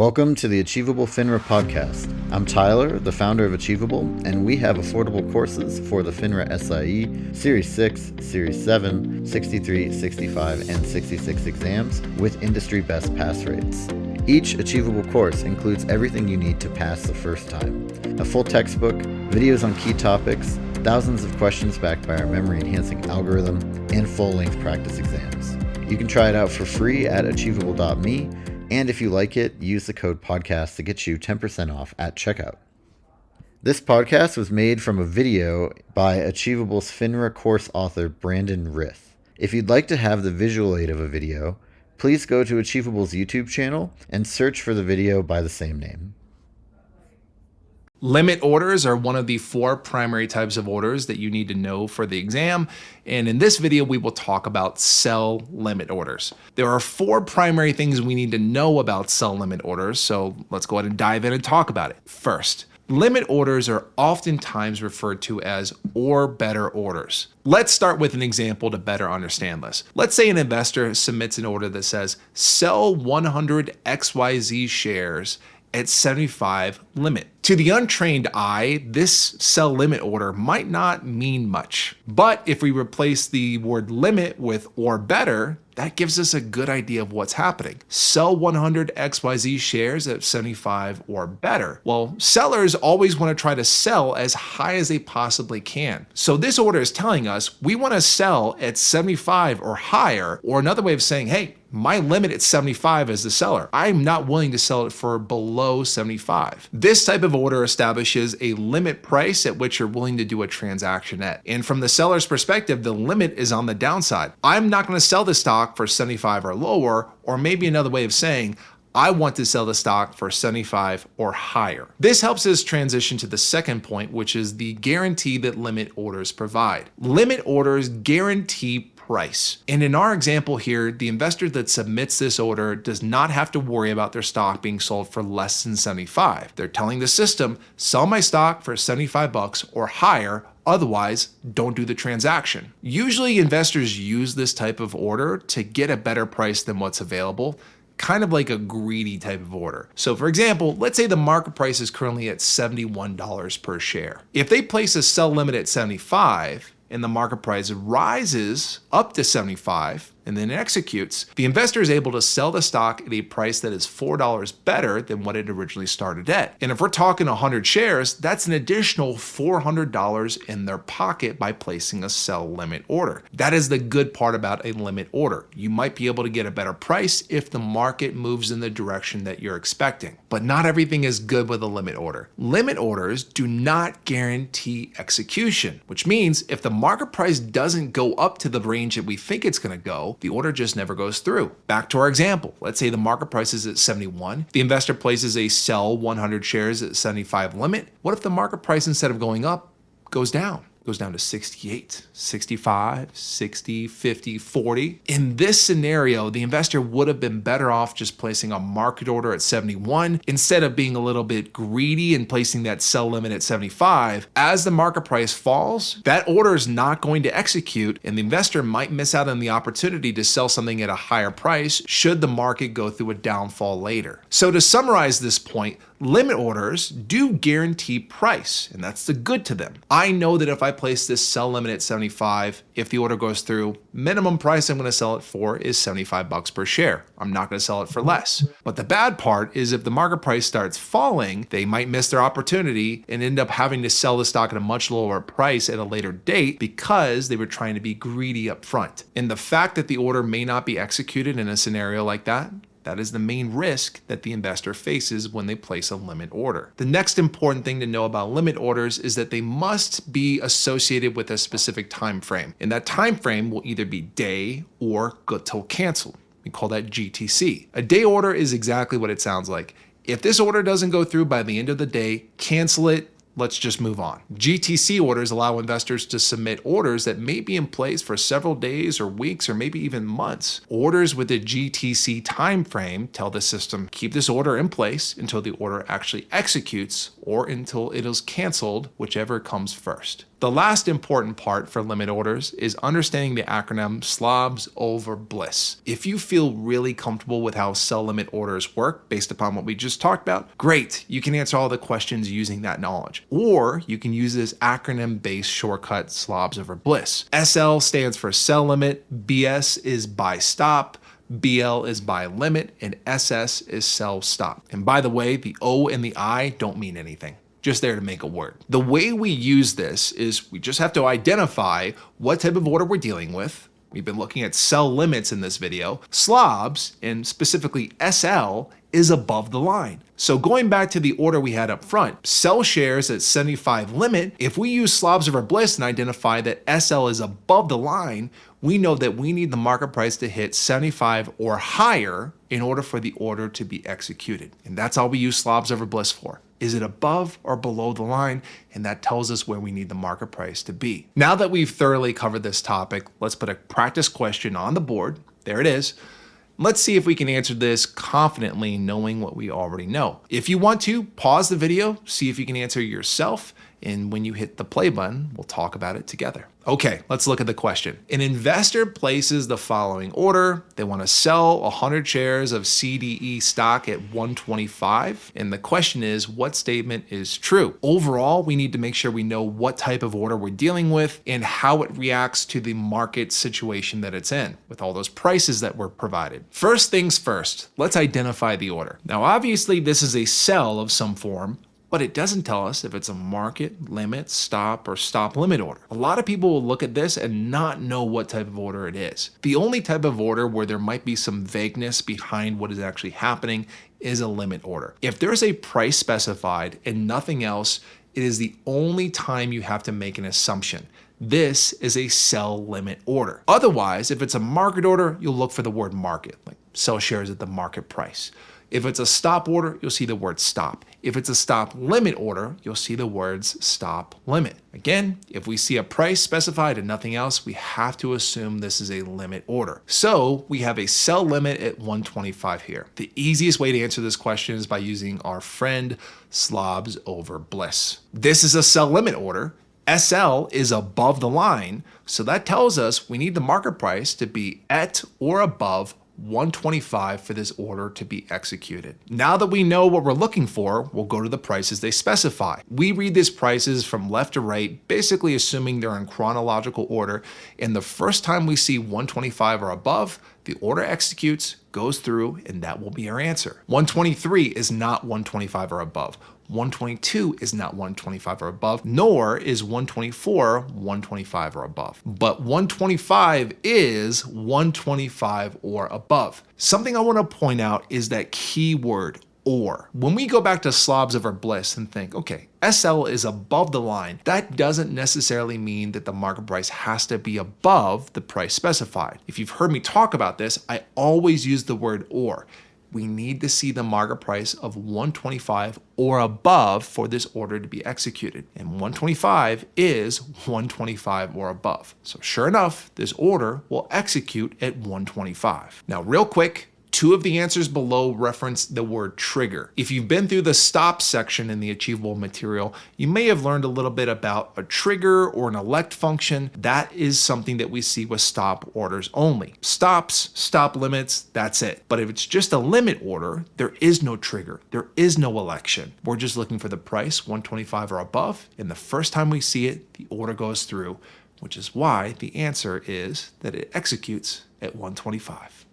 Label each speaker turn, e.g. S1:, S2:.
S1: Welcome to the Achievable FINRA podcast. I'm Tyler, the founder of Achievable, and we have affordable courses for the FINRA SIE, Series 6, Series 7, 63, 65, and 66 exams with industry best pass rates. Each Achievable course includes everything you need to pass the first time. A full textbook, videos on key topics, thousands of questions backed by our memory-enhancing algorithm, and full-length practice exams. You can try it out for free at achievable.me. And if you like it, use the code podcast to get you 10% off at checkout. This podcast was made from a video by Achievable's FINRA course author, Brandon Rith. If you'd like to have the visual aid of a video, please go to Achievable's YouTube channel and search for the video by the same name.
S2: Limit orders are one of the 4 primary types of orders that you need to know for the exam. And in this video, we will talk about sell limit orders. There are 4 primary things we need to know about sell limit orders. So let's go ahead and dive in and talk about it. First, limit orders are oftentimes referred to as or better orders. Let's start with an example to better understand this. Let's say an investor submits an order that says sell 100 XYZ shares at 75 limit. To the untrained eye, this sell limit order might not mean much. But if we replace the word limit with or better, that gives us a good idea of what's happening. Sell 100 XYZ shares at 75 or better. Well, sellers always want to try to sell as high as they possibly can. So this order is telling us we want to sell at 75 or higher, or another way of saying, hey, my limit at 75 as the seller. I'm not willing to sell it for below 75. This type of order establishes a limit price at which you're willing to do a transaction at. And from the seller's perspective, the limit is on the downside. I'm not going to sell the stock for 75 or lower, or maybe another way of saying, I want to sell the stock for 75 or higher. This helps us transition to the second point, which is the guarantee that limit orders provide. Limit orders guarantee price. And in our example here, the investor that submits this order does not have to worry about their stock being sold for less than 75. They're telling the system, sell my stock for 75 bucks or higher, otherwise don't do the transaction. Usually investors use this type of order to get a better price than what's available, kind of like a greedy type of order. So for example, let's say the market price is currently at $71 per share. If they place a sell limit at 75, and the market price rises up to 75 and then executes, the investor is able to sell the stock at a price that is $4 better than what it originally started at. And if we're talking 100 shares, that's an additional $400 in their pocket by placing a sell limit order. That is the good part about a limit order. You might be able to get a better price if the market moves in the direction that you're expecting. But not everything is good with a limit order. Limit orders do not guarantee execution, which means if the market price doesn't go up to the range that we think it's going to go, the order just never goes through. Back to our example. Let's say the market price is at 71. The investor places a sell 100 shares at 75 limit. What if the market price, instead of going up, goes down? Goes down to 68, 65, 60, 50, 40. In this scenario, the investor would have been better off just placing a market order at 71 instead of being a little bit greedy and placing that sell limit at 75. As the market price falls, that order is not going to execute, and the investor might miss out on the opportunity to sell something at a higher price should the market go through a downfall later. So to summarize this point, limit orders do guarantee price, and that's the good to them. I know that if I place this sell limit at 75, if the order goes through, minimum price I'm going to sell it for is 75 bucks per share. I'm not going to sell it for less. But the bad part is if the market price starts falling, they might miss their opportunity and end up having to sell the stock at a much lower price at a later date because they were trying to be greedy up front. And the fact that the order may not be executed in a scenario like that is the main risk that the investor faces when they place a limit order. The next important thing to know about limit orders is that they must be associated with a specific time frame. And that time frame will either be day or good till cancel. We call that GTC. A day order is exactly what it sounds like. If this order doesn't go through by the end of the day, cancel it. Let's just move on. GTC orders allow investors to submit orders that may be in place for several days or weeks or maybe even months. Orders with a GTC time frame tell the system, keep this order in place until the order actually executes or until it is canceled, whichever comes first. The last important part for limit orders is understanding the acronym SLOBs over BLISS. If you feel really comfortable with how sell limit orders work based upon what we just talked about, great, you can answer all the questions using that knowledge. Or you can use this acronym-based shortcut SLOBs over BLISS. SL stands for sell limit, BS is buy stop, BL is buy limit, and SS is sell stop. And by the way, the O and the I don't mean anything. Just there to make a word. The way we use this is we just have to identify what type of order we're dealing with. We've been looking at sell limits in this video. SLOBs, and specifically SL, is above the line. So going back to the order we had up front, sell shares at 75 limit, if we use SLOBs over BLISS and identify that SL is above the line, we know that we need the market price to hit 75 or higher in order for the order to be executed. And that's all we use SLOBs over BLISS for. Is it above or below the line? And that tells us where we need the market price to be. Now that we've thoroughly covered this topic, let's put a practice question on the board. There it is. Let's see if we can answer this confidently, knowing what we already know. If you want to, pause the video, see if you can answer yourself, and when you hit the play button, we'll talk about it together. Okay, let's look at the question. An investor places the following order. They want to sell 100 shares of CDE stock at 125. And the question is, what statement is true? Overall, we need to make sure we know what type of order we're dealing with and how it reacts to the market situation that it's in with all those prices that were provided. First things first, let's identify the order. Now, obviously, this is a sell of some form, but it doesn't tell us if it's a market, limit, stop, or stop limit order. A lot of people will look at this and not know what type of order it is. The only type of order where there might be some vagueness behind what is actually happening is a limit order. If there's a price specified and nothing else, it is the only time you have to make an assumption. This is a sell limit order. Otherwise, if it's a market order, you'll look for the word market, like sell shares at the market price. If it's a stop order, you'll see the word stop. If it's a stop limit order, you'll see the words stop limit. Again, if we see a price specified and nothing else, we have to assume this is a limit order. So we have a sell limit at 125 here. The easiest way to answer this question is by using our friend SLOBs over BLISS. This is a sell limit order. SL is above the line, so that tells us we need the market price to be at or above 125 for this order to be executed. Now that we know what we're looking for, we'll go to the prices they specify. We read these prices from left to right, basically assuming they're in chronological order, and the first time we see 125 or above, the order executes, goes through, and that will be our answer. 123 is not 125 or above. 122 is not 125 or above, nor is 124 125 or above. But 125 is 125 or above. Something I want to point out is that key word, or. When we go back to SLOBs over BLISS and think, okay, SL is above the line, that doesn't necessarily mean that the market price has to be above the price specified. If you've heard me talk about this, I always use the word or. We need to see the market price of 125 or above for this order to be executed. And 125 is 125 or above. So sure enough, this order will execute at 125. Now, real quick, two of the answers below reference the word trigger. If you've been through the stop section in the achievable material, you may have learned a little bit about a trigger or an elect function. That is something that we see with stop orders only. Stops, stop limits, that's it. But if it's just a limit order, there is no trigger. There is no election. We're just looking for the price, 125 or above, and the first time we see it, the order goes through, which is why the answer is that it executes at 125.